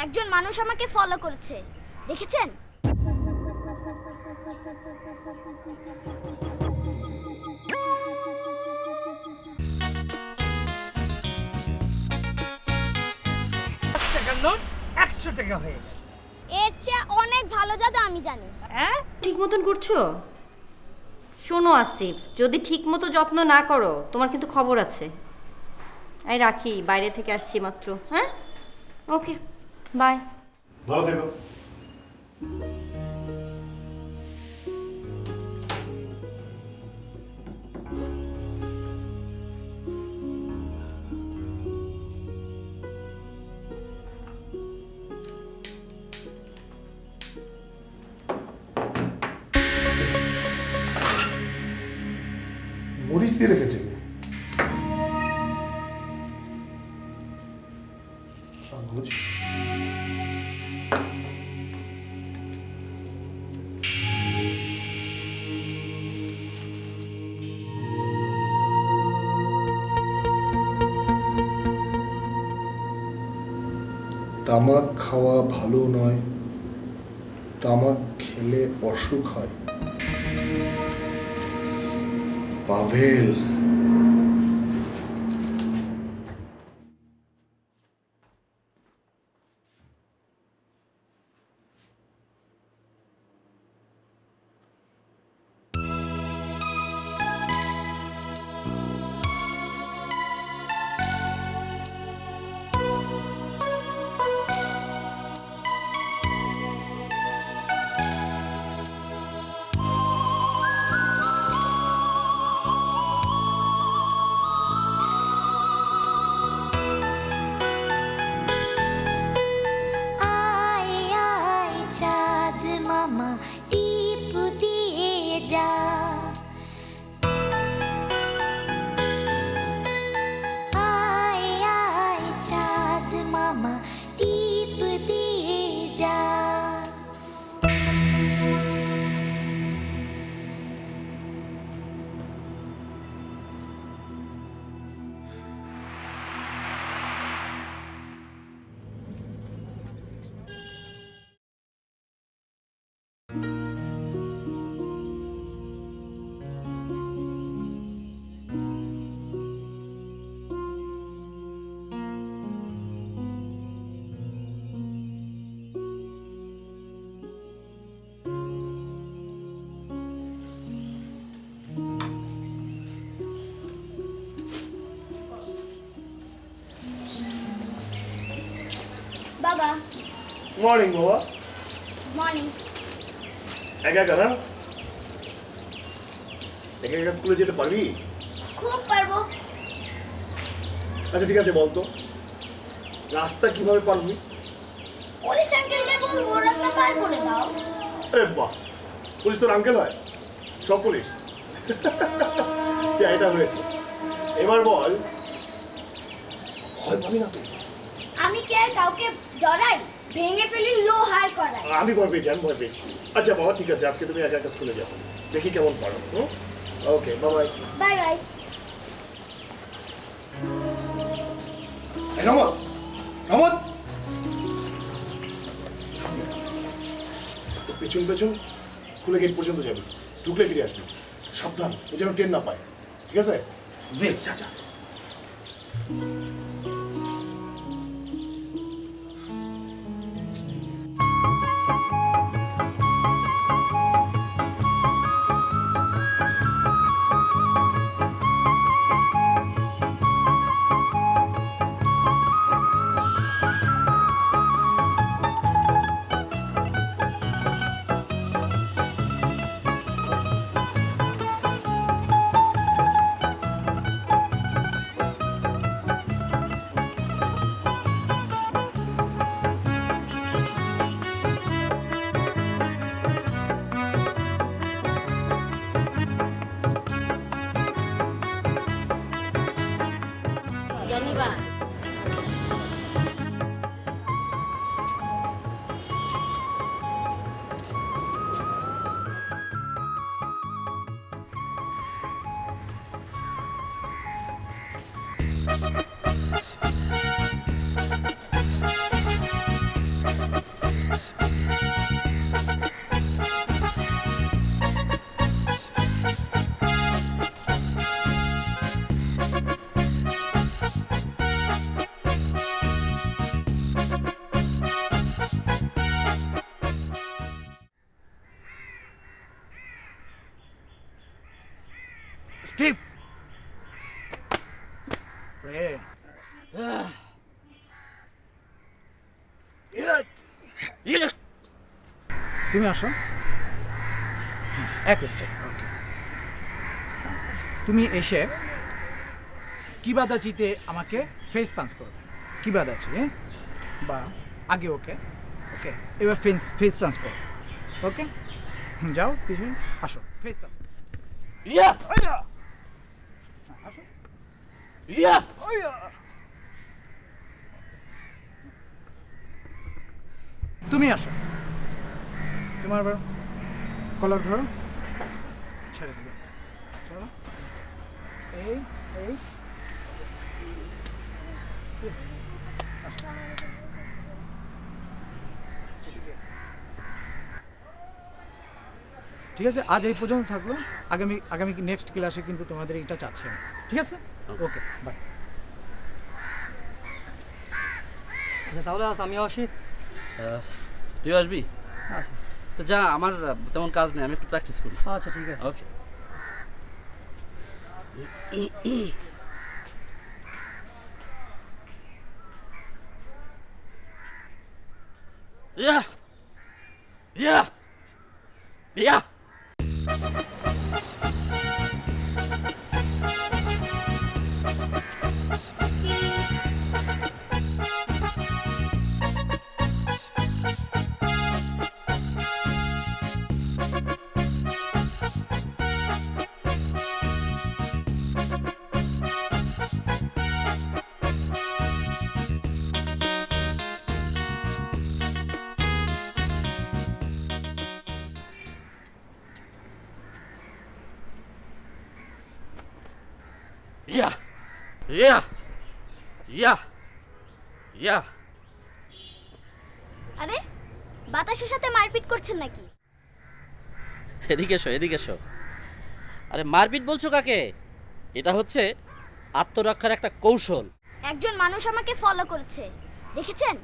একজন মানুষ আমাকে ফলো করছে, দেখেছেন? এর চেয়ে অনেক ভালো জাদু আমি জানি। হ্যাঁ, ঠিক মতন করছো? শোনো আসিফ, যদি ঠিক মতো যত্ন না করো তোমার কিন্তু খবর আছে। এই রাখি, বাইরে থেকে আসছি মাত্র। হ্যাঁ, ওকে, বাই। ভালো থেকো। মরিচ দিয়ে রেখেছে। তামাক খাওয়া ভালো নয়, তামাক খেলে অসুখ হয়। পাভেল, বাবা। মর্নিং বাবা। মর্নিং। একা একা না? একা একা স্কুলে যেতে পারবি? খুব পারবো। আচ্ছা ঠিক আছে, বলতো রাস্তা কিভাবে পারবি? পুলিশ আঙ্কেলকে বলবো রাস্তা পার করে দাও। আরে বাহ, পুলিশ তোর আঙ্কেল হয়? সব পুলিশ? এটা হয়েছে। এবার বল, ভয় পাবি না তুই? আমি কি আর কাউকে ডরাই? ভেঙে ফেলি লোহার করাই। আমি ভয় পেয়েছি, আমি ভয় পেয়েছি। আচ্ছা বাবা ঠিক আছে, আজকে তুমি একা একা স্কুলে যাও, দেখি কেমন পারো। ওকে, বাই বাই। Bye bye. কামত কামত, পেছন পেছন স্কুলে গেট পর্যন্ত যাবি, ঢুকলে ফিরে আসবি। সাবধান, ও যেন ট্রেন না পায়, ঠিক আছে? জি, যা যা। টিপ প্রেম তুমি আসো এক স্টেপ ওকে তুমি এসে কিবাদাচিতে আমাকে ফেস পাঞ্চ করবে কিবাদাচি বা আগে ওকে ওকে এবার ফেস পাঞ্চ করো ওকে যাও পিছনে আসো ফেস পাঞ্চ ইয়া আসো ইয়া তুমি আসো তোমার কলার ধরো ছেড়ে দিবে চলো এই এই Yes. ঠিক আছে আজ এই পর্যন্ত থাকলো আগামী নেক্সট ক্লাসে কিন্তু তোমাদের এটা চাচ্ছে ঠিক আছে ওকে বাই আচ্ছা তাহলে আজ আমিও আসি তুই আসবি আচ্ছা তো যা আমার তেমন কাজ নেই আমি একটু প্র্যাকটিস করি আচ্ছা ঠিক আছে ওকে Yeah! Yeah! Yeah! Yeah! Yeah! Yeah! Yeah! আরে বাতাসের সাথে মারপিট করছেন নাকি? এদিকে এসো আরে মারপিট বলছো কাকে এটা হচ্ছে আত্মরক্ষার একটা কৌশল একজন মানুষ আমাকে ফলো করছে দেখেছেন?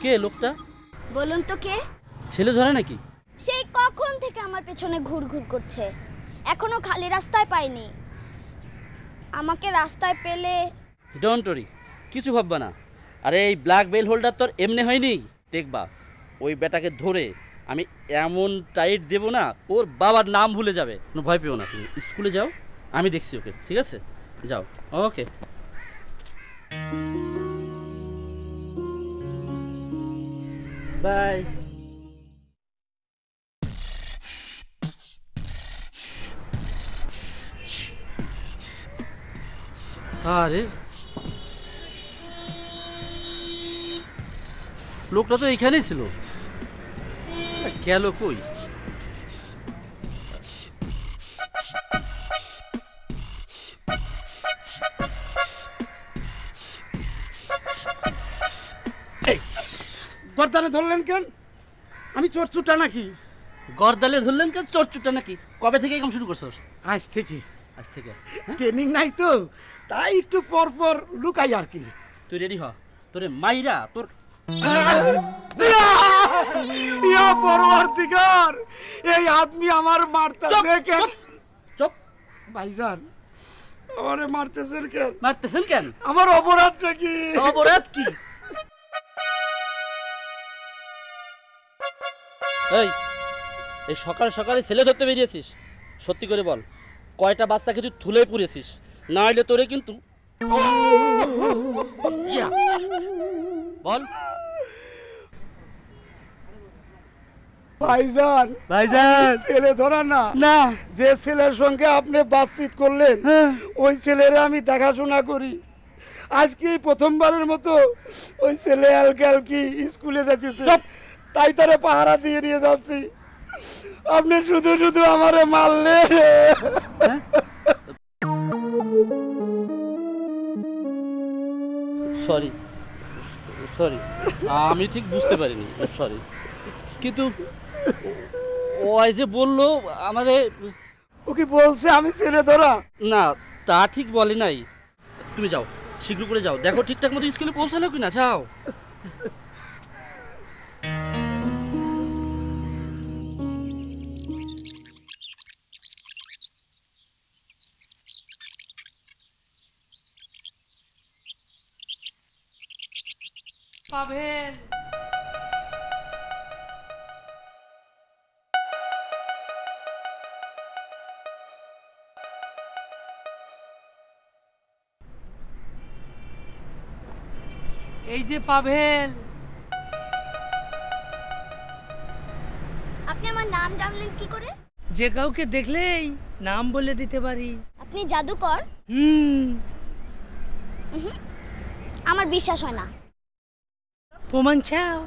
কে লোকটা বলুন তো কে? ছেলে ধরে নাকি সেই কখন থেকে আমার পেছনে ঘুরঘুর করছে এখনো খালি রাস্তায় পাইনি আমাকে রাস্তায় পেলে ডোন্ট ওরি কিছু ভাববা না আরে এই ব্ল্যাক বেল হোল্ডার তোর এমনি হয়নি দেখবা ওই বেটাকে ধরে আমি এমন টাইট দেব না ওর বাবার নাম ভুলে যাবে কোনো ভয় পেও না তুমি স্কুলে যাও আমি দেখছি ওকে ঠিক আছে যাও ওকে বাই আরে লোকটা তো এইখানেই ছিল গেল কই গর্দানে ধরলেন কেন আমি চোরচুটা নাকি গর্দালে ধরলেন কেন চোরচুটা নাকি কবে থেকে কাম শুরু করছস আজ থেকে ট্রেনিং নাই তো তাই একটু পর পর লুকাই আর কি তুই রেডি হ তোরে মাইরা তোর ইয়া পরবর্তীকার এই আদমি আমার মারতেছে কেন চুপ ভাইজান আমারে মারতেছেন কেন আমার অপরাধটা কি অপরাধ কি এই সকাল সকালে ছেলে ধরতে বেরিয়েছিস সত্যি করে বল কয়টা বাচ্চাকে তুই থুলে পুড়েছিস না হলে তোরে কিন্তু বল ভাইজান ছেলে ধরা না যে ছেলের সঙ্গে আপনি বাতচিত করলেন ওই ছেলেরে আমি দেখাশোনা করি আজকে প্রথমবারের মতো ওই ছেলে আলকি স্কুলে যাচ্ছে তাই তারে পাহারা দিয়ে নিয়ে যাচ্ছি আপনি শুধু শুধু আমারে মারলে সরি আমি ঠিক বুঝতে পারিনি সরি কিন্তু ও যে বললো আমারে ও কি বলছে আমি ছেলে ধরা না তা ঠিক বলে নাই তুমি যাও শীঘ্র করে যাও দেখো ঠিকঠাক মতো স্কুলে পৌঁছালো কিনা যাও পাভেল এই যে পাভেল, আপনি আমার নাম জানলেন কি করে? যে কাউকে দেখলেই নাম বলে দিতে পারি। আপনি জাদুকর? আমার বিশ্বাস হয় না। প্রমাণ চাও?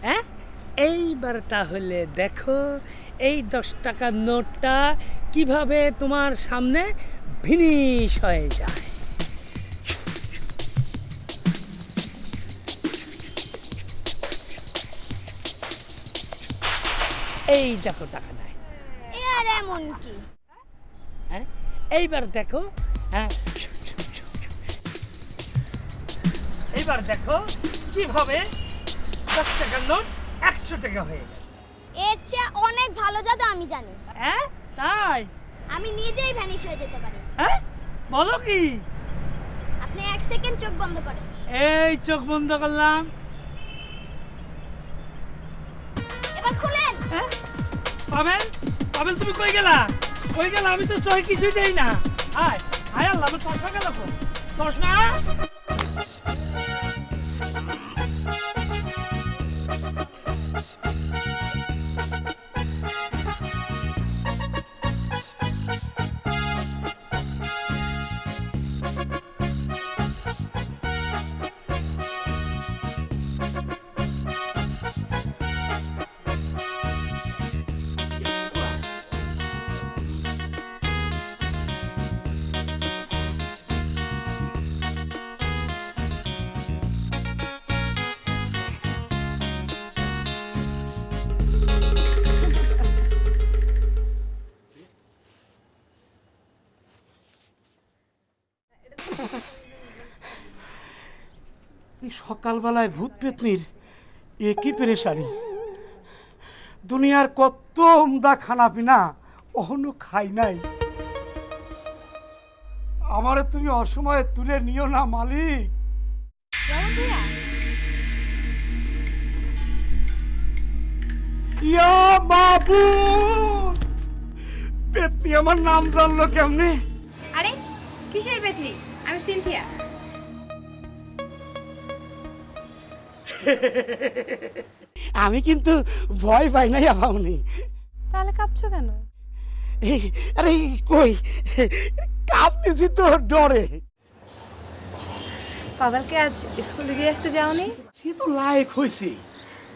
হ্যাঁ, এইবার তাহলে দেখো এই 10 টাকার নোটটা কিভাবে তোমার সামনে ভিনিশ হয়ে যায়। এই দেখো টাকা নাই। এ আর এমন কি? হ্যাঁ, এইবার দেখো। হ্যাঁ, এইবার দেখো কিভাবে 10 টাকার নোট 100 টাকা হয়েছে। এর চেয়ে অনেক ভালো জাদু আমি জানি। হ্যাঁ তাই? আমি নিজেই ভ্যানিশ হয়ে যেতে পারি। হ্যাঁ, বলো কি? আপনি 1 সেকেন্ড চোখ বন্ধ করেন। এই চোখ বন্ধ করলাম। এবার খুলেন। হ্যাঁ, পাবেল, পাবেল তুমি কই গেলা? কই গেলা? আমি তো চোখে কিছুই দেই না। আয় আয়, আল্লাহ, আমার চশমা গেল কো? চশমা সকালবেলায় ভূত পেতনির একই পেরেশানি। দুনিয়ার কত উমদা খানা পিনা অহনো খাই নাই। আমারে তুমি অসময়ে তুলে নিও না মালিক। ইয়া বাবু, পেতনি আমার নাম জানলো কেমনে? আরে কিসের পেতনি? আমি সিনথিয়া। আমি কিন্তু ভয় পাই নাই আপামনি। তাহলে কাঁপছো কেন? আরে কই, কাঁপতেছি তো ডরে। পাভেলকে আজ স্কুলে দিয়ে আসতে যাওনি? সে তো লায়ক হয়েছে,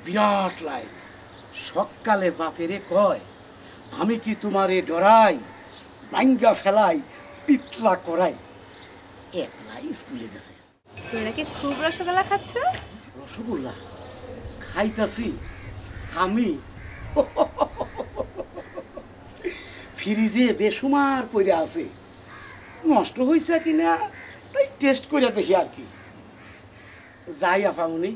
বিরাট লায়ক। সকালে বাপেরে কয়, আমি কি তোমারে ডরাই, ভাঙ্গা ফেলাই, পিতলা করাই। একলাই স্কুলে গেছে। তুমি নাকি খুব রসগোল্লা খাচ্ছ? রসগোল্লা খাইতাছি আমি? ফ্রিজে বেসুমার পড়ে আছে, নষ্ট হয়েছে কিনা তাই টেস্ট করে দেখি আর কি। যাই আপামনি।